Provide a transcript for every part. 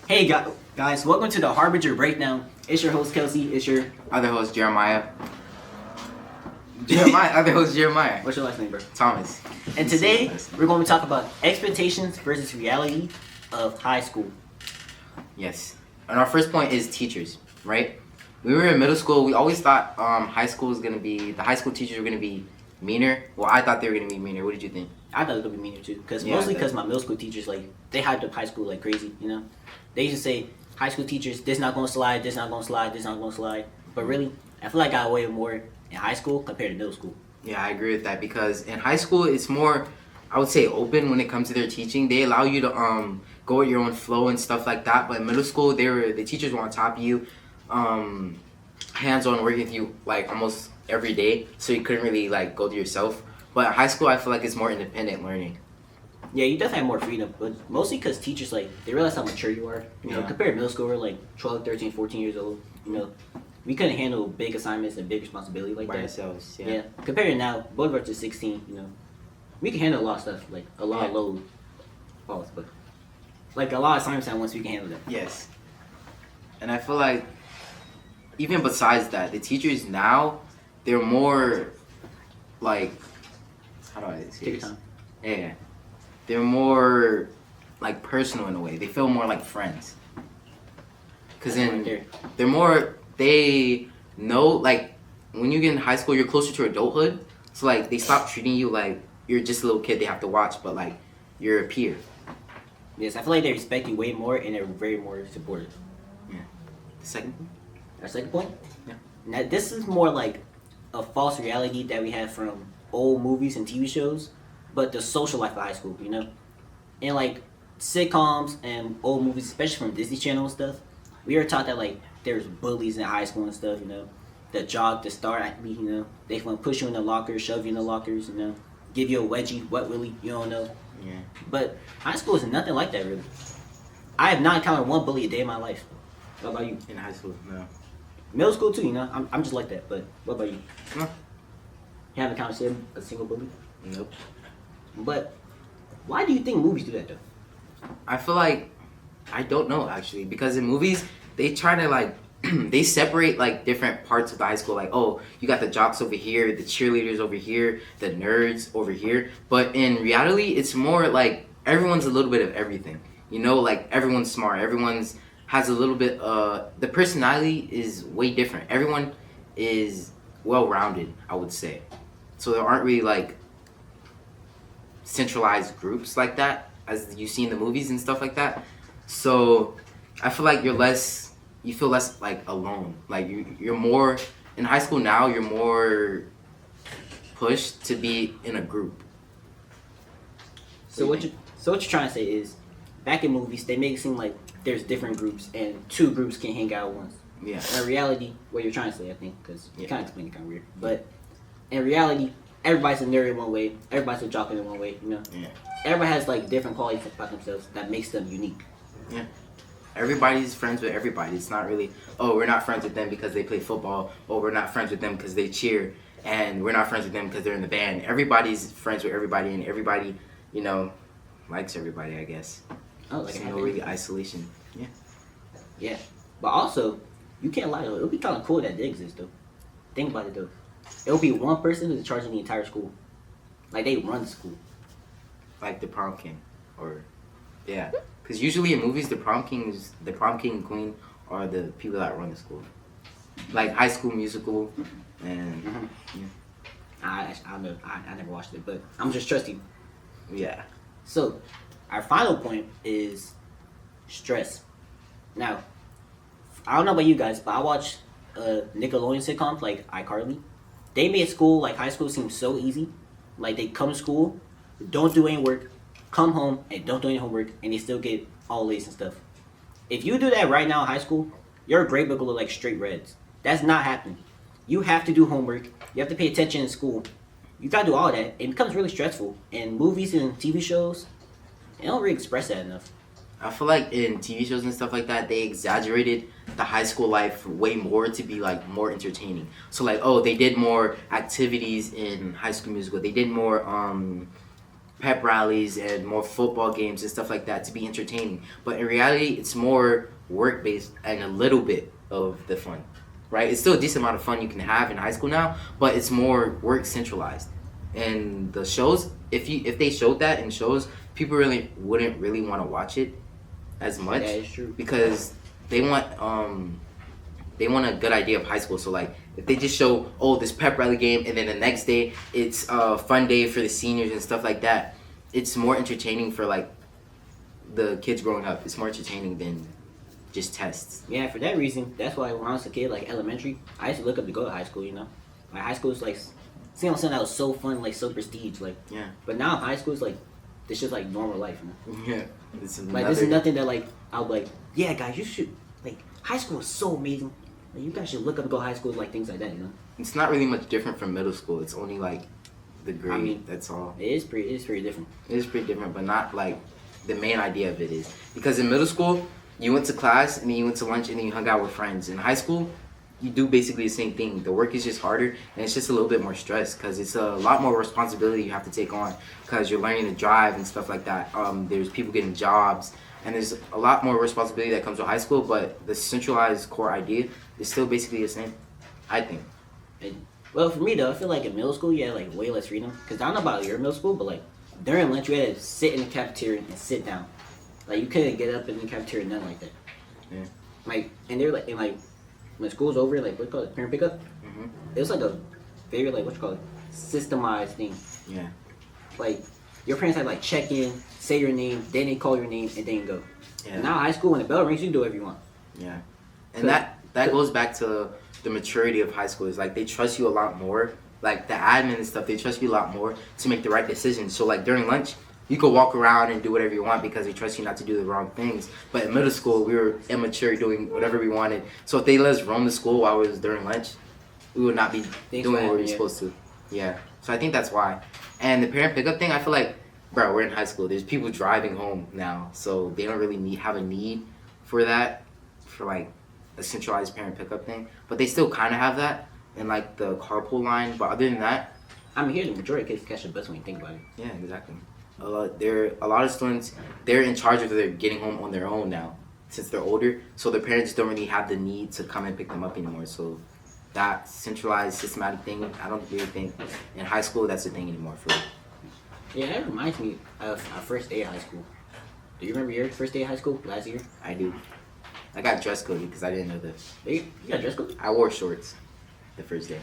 Hey guys, welcome to the Harbinger Breakdown. It's your host Kelcey. It's your Other host Jeremiah. Other host Jeremiah. what's your last name, bro? Thomas. And today we're going to talk about expectations versus reality of high school. Yes. And our first point is teachers, right? When we were in middle school, we always thought the high school teachers were gonna be meaner. Well, I thought they were gonna be meaner. What did you think? I thought it was gonna be meaner too, Yeah, mostly because my middle school teachers they hyped up high school like crazy. They used to say high school teachers, this not gonna slide, this not gonna slide, this not gonna slide. But really, I feel like I got away with more in high school compared to middle school. Yeah, I agree with that because in high school it's more, I would say, open when it comes to their teaching. They allow you to go at your own flow and stuff like that. But in middle school, the teachers were on top of you, hands-on working with you like almost every day, so you couldn't really like go to yourself. But in high school, I feel like it's more independent learning. Yeah, you definitely have more freedom, but mostly because teachers they realize how mature you are. Compared to middle school, we're like 12, 13, 14 years old. We couldn't handle big assignments and big responsibility like By that. ourselves. Yeah. Compared to now, both of us are 16. We can handle a lot of stuff, like a lot of load. Pause, but like a lot of assignments at once, we can handle them. Yes. And I feel like even besides that, the teachers now, they're more like, how do I say Take your this? time. Yeah. They're more like personal in a way. They feel more like friends. Cause That's then right there. they're more, they know, like when you get in high school, you're closer to adulthood. So like they stop treating you like you're just a little kid they have to watch, but like you're a peer. Yes, I feel like they respect you way more and they're very more supportive. Yeah. The second one? Our second point? Yeah. Now, this is more like a false reality that we have from old movies and TV shows, but the social life of high school, And like sitcoms and old movies, especially from Disney Channel and stuff, we were taught that there's bullies in high school and stuff, the jock, the star athlete, they want to push you in the lockers, shove you in the lockers, give you a wedgie, wet willy, you don't know. Yeah. But high school is nothing like that, really. I have not encountered one bully a day in my life. What about you? In high school, no. Middle school too, I'm just like that. But what about you? No. You haven't encountered a single bully? Nope. But why do you think movies do that though? I feel like, I don't know actually, because in movies they try to like they separate like different parts of the high school, like, oh, you got the jocks over here, the cheerleaders over here, the nerds over here. But in reality, it's more like everyone's a little bit of everything. Like everyone's smart, everyone's has a little bit the personality is way different. Everyone is well rounded, I would say. So there aren't really like centralized groups like that as you see in the movies and stuff like that. So I feel like you feel less like alone. Like you're more in high school now, you're more pushed to be in a group. So what you're trying to say is, back in movies they make it seem like there's different groups and two groups can hang out at once. Yeah. In reality, what you're trying to say, I think, because you Yeah. kind of explained it kind of weird, but in reality, everybody's a nerd in one way, everybody's a jock in one way. Yeah. Everybody has different qualities about themselves that makes them unique. Yeah. Everybody's friends with everybody. It's not really, oh, we're not friends with them because they play football, or we're not friends with them because they cheer, and we're not friends with them because they're in the band. Everybody's friends with everybody, and everybody, likes everybody, I guess. Oh, like So no really isolation. Yeah. Yeah, but also, you can't lie though. It would be kind of cool that they exist though. Think about it though. It would be one person who's charging the entire school. Like they run the school. Like the prom king, or yeah, because usually in movies the prom king and queen are the people that run the school, like High School Musical, and I never watched it, but I'm just trusting. yeah. So, our final point is stress. Now, I don't know about you guys, but I watch Nickelodeon sitcoms like iCarly. They made school, like high school, seem so easy. Like they come to school, don't do any work, come home and don't do any homework, and they still get all A's and stuff. If you do that right now in high school, your grade book will look like straight reds. That's not happening. You have to do homework. You have to pay attention in school. You gotta do all that. It becomes really stressful. And movies and TV shows, they don't really express that enough. I feel like in TV shows and stuff like that, they exaggerated the high school life way more to be like more entertaining. So like, oh, they did more activities in High School Musical. They did more pep rallies and more football games and stuff like that to be entertaining. But in reality, it's more work based and a little bit of the fun, right? It's still a decent amount of fun you can have in high school now, but it's more work centralized. And the shows, if they showed that in shows, people really wouldn't really want to watch it as much. Yeah, it's true. Because they want a good idea of high school. So like if they just show this pep rally game and then the next day it's a fun day for the seniors and stuff like that, it's more entertaining for like the kids growing up. It's more entertaining than just tests. Yeah, for that reason, that's why when I was a kid, like elementary, I used to look up to go to high school. Like high school is like seeing something that was so fun, like so prestige, like. Yeah. But now high school is like this just like normal life. Yeah. It's like this is nothing that like I'll be like, yeah, guys, you should like high school is so amazing. Like, you guys should look up and go to high school, like things like that. It's not really much different from middle school. It's only like the grade. That's all. It is pretty different. It is pretty different, but not like the main idea of it is because in middle school you went to class and then you went to lunch and then you hung out with friends. In high school, you do basically the same thing. The work is just harder and it's just a little bit more stress because it's a lot more responsibility you have to take on because you're learning to drive and stuff like that. There's people getting jobs and there's a lot more responsibility that comes with high school, but the centralized core idea is still basically the same, I think. Well, for me though, I feel like in middle school you had like way less freedom because I don't know about your middle school, but like during lunch you had to sit in the cafeteria and sit down. Like you couldn't get up in the cafeteria, nothing like that. Yeah. Like and they're like, and like when school's over, like what's called parent pickup. Mm-hmm. It was like a very like systemized thing. Yeah. Like your parents had like check in, say your name, then they call your name, and then you go. Yeah. Now high school, when the bell rings, you can do whatever you want. Yeah. And that goes back to the maturity of high school. Is like they trust you a lot more. Like the admin and stuff, they trust you a lot more to make the right decisions. So like during lunch, you could walk around and do whatever you want because they trust you not to do the wrong things. But in middle school, we were immature doing whatever we wanted. So if they let us roam the school while it was during lunch, we would not be doing what we were supposed to. Yeah. So I think that's why. And the parent pickup thing, I feel like, bro, we're in high school. There's people driving home now. So they don't really have a need for that, for like a centralized parent pickup thing. But they still kind of have that in like the carpool line. But other than that, I mean, here the majority of kids catch the bus when you think about it. Yeah, exactly. A lot of students, they're in charge of their getting home on their own now since they're older, so their parents don't really have the need to come and pick them up anymore. So that centralized systematic thing, I don't really think in high school that's a thing anymore for me. Yeah, that reminds me of our first day of high school. Do you remember your first day of high school last year? I do. I got dress coded because I didn't know this. You got dress code? I wore shorts the first day.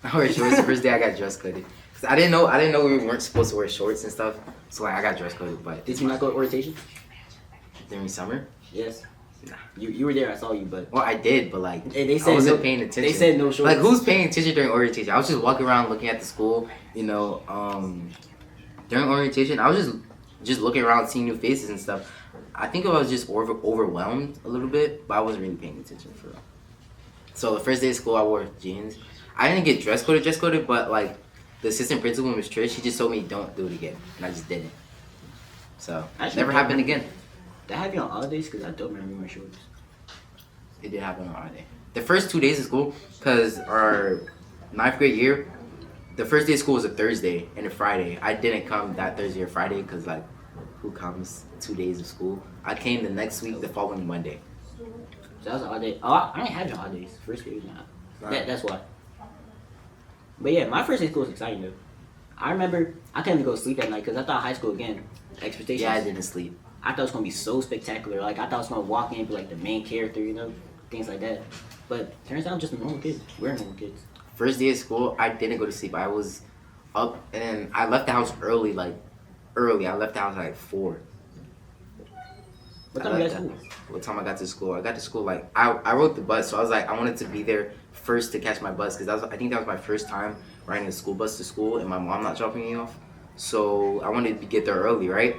I wore shorts the first day. I got dress coded. I didn't know we weren't supposed to wear shorts and stuff. So like I got dress coded. But did you not go to orientation during summer? Yes. Nah. You were there. I saw you, but well, I did, but like they said I wasn't paying attention. They said no shorts. Like who's paying attention during orientation? I was just walking around looking at the school. During orientation, I was just looking around, seeing new faces and stuff. I think I was just overwhelmed a little bit, but I wasn't really paying attention for real. So the first day of school, I wore jeans. I didn't get dress coded, but like. The assistant principal, Miss Trish, she just told me don't do it again, and I just didn't. So never happened again. Did I have you on holidays? Because I don't remember my shorts. It did happen on holiday. The first 2 days of school, because our 9th grade year, the first day of school was a Thursday and a Friday. I didn't come that Thursday or Friday because like, who comes 2 days of school? I came the next week, the following Monday. So that was a holiday. Oh, I didn't have your holidays. First grade, nah. That's why. But yeah, my first day of school was exciting though. I remember I couldn't go to sleep at night because I thought high school again. Expectations. Yeah, I didn't sleep. I thought it was gonna be so spectacular. Like I thought I was gonna walk in and be like the main character, things like that. But turns out I'm just a normal kid. We're normal kids. First day of school, I didn't go to sleep. I was up and I left the house early. I left the house at like 4. What time you got to school? What time I got to school? I got to school like I rode the bus, so I was like I wanted to be there first to catch my bus because I think that was my first time riding a school bus to school and my mom not dropping me off. So I wanted to get there early, right?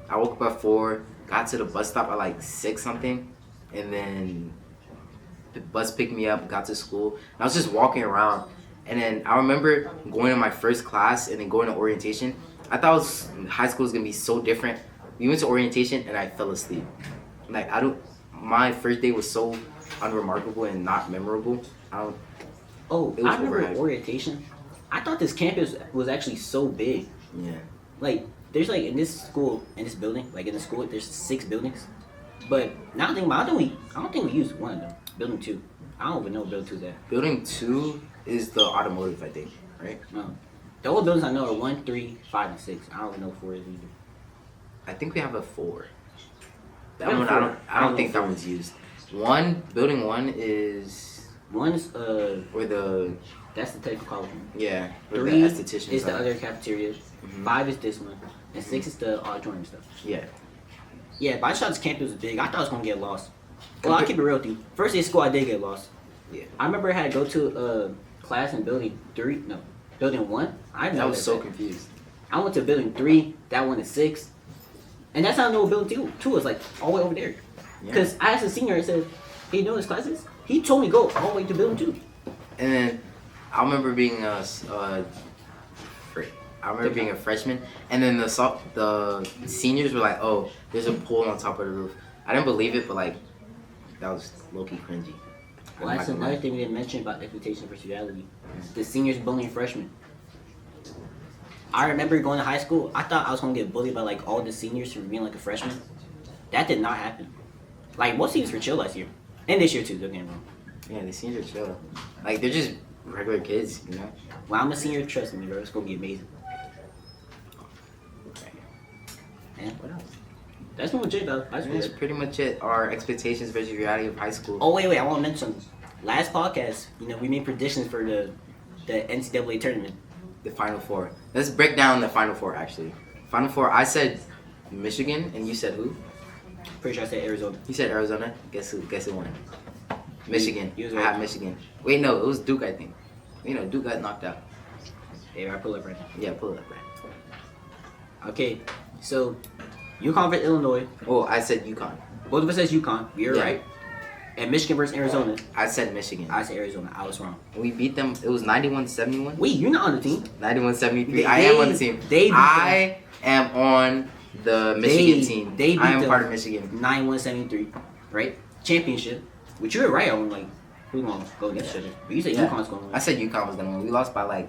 I woke up at 4, got to the bus stop at like 6 something, and then the bus picked me up, got to school. And I was just walking around, and then I remember going to my first class and then going to orientation. I thought high school was gonna be so different. We went to orientation and I fell asleep. Like my first day was so unremarkable and not memorable. I remember orientation. I thought this campus was actually so big. Yeah. Like, there's like in this school, in this building, like in the school, there's 6 buildings. But now I think about it, I don't think we use one of them. Building 2. I don't even know what building 2 is at. Building 2 is the automotive, I think, right? No. The only buildings I know are 1, 3, 5, and 6. I don't even know 4 is either. I think we have a 4. That We have one, a 4. I don't think that know one's used. Building 1 is 1 is where the that's the technical college one. yeah, where 3 the estheticians is the are. other cafeteria. 5 is this one, and 6 is the auditorium stuff. Yeah. Yeah, but I just thought this campus was big. I thought I was gonna get lost. Well, I'll keep it real with you. First day of school, I did get lost. Yeah. I remember I had to go to class in building 3. No, building 1. I was so confused. I went to building 3. That one is 6, and that's how I know what building 2 is, like all the way over there. Yeah. Because I asked the senior, I said, "Hey, you know his classes?" He told me go all the way to building 2. And then I remember being a freshman, and then the seniors were like, "Oh, there's a pool on top of the roof." I didn't believe it, but like that was low-key cringy. Well, that's another thing we didn't mention about expectation versus reality. The seniors bullying freshmen. I remember going to high school, I thought I was going to get bullied by like all the seniors for being like a freshman. That did not happen. Like, most seniors were chill last year. And this year too, don't get me wrong. Yeah, the seniors are chill. Like, they're just regular kids, you know? When I'm a senior, trust me, bro, it's going to be amazing. And what else? That's pretty much it, though. That's pretty much it. Our expectations versus reality of high school. Oh, wait, I want to mention something. Last podcast, we made predictions for the NCAA tournament. The Final Four. Let's break down the Final Four, actually. Final Four, I said Michigan, and you said who? Pretty sure I said Arizona. You said Arizona. Guess who won? Michigan. You was I right. had Michigan. Wait, no, it was Duke, I think. Duke got knocked out. Hey, I pull up right now. Yeah, pull it up, right. Okay, so UConn versus Illinois. Oh, I said UConn. Both of us says UConn. You're Yeah. right. And Michigan versus Arizona. I said Michigan. I said Arizona. I was wrong. We beat them. It was 91-71. Wait, you're not on the team. 91-73. I am on the team. I am on the Michigan team. They beat I am them part of Michigan. 91-73, right? Championship. Which you were right on. Like, who's gonna go against each other? But you said UConn's gonna win. I said UConn was gonna win. We lost by like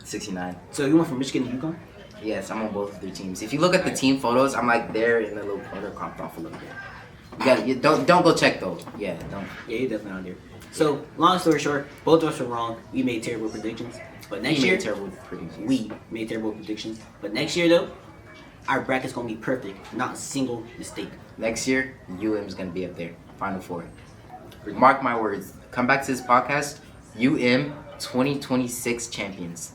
69. So you went from Michigan to UConn? Yes, I'm on both of their teams. If you look at the team photos, I'm like there in the little corner, comped off a little bit. Don't go check though. Yeah, don't. Yeah, you're definitely on there. So, long story short, both of us were wrong. We made terrible predictions. But next year, we made terrible predictions. But next year, though, our bracket's going to be perfect. Not a single mistake. Next year, UM's going to be up there. Final Four. Mark my words. Come back to this podcast. UM 2026 champions.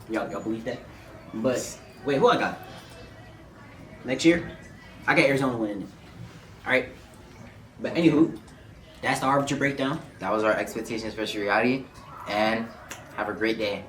Y'all believe that? But, wait, who I got? Next year, I got Arizona winning it. Alright? But anywho, that's the Arbiter breakdown. That was our expectations versus reality. And have a great day.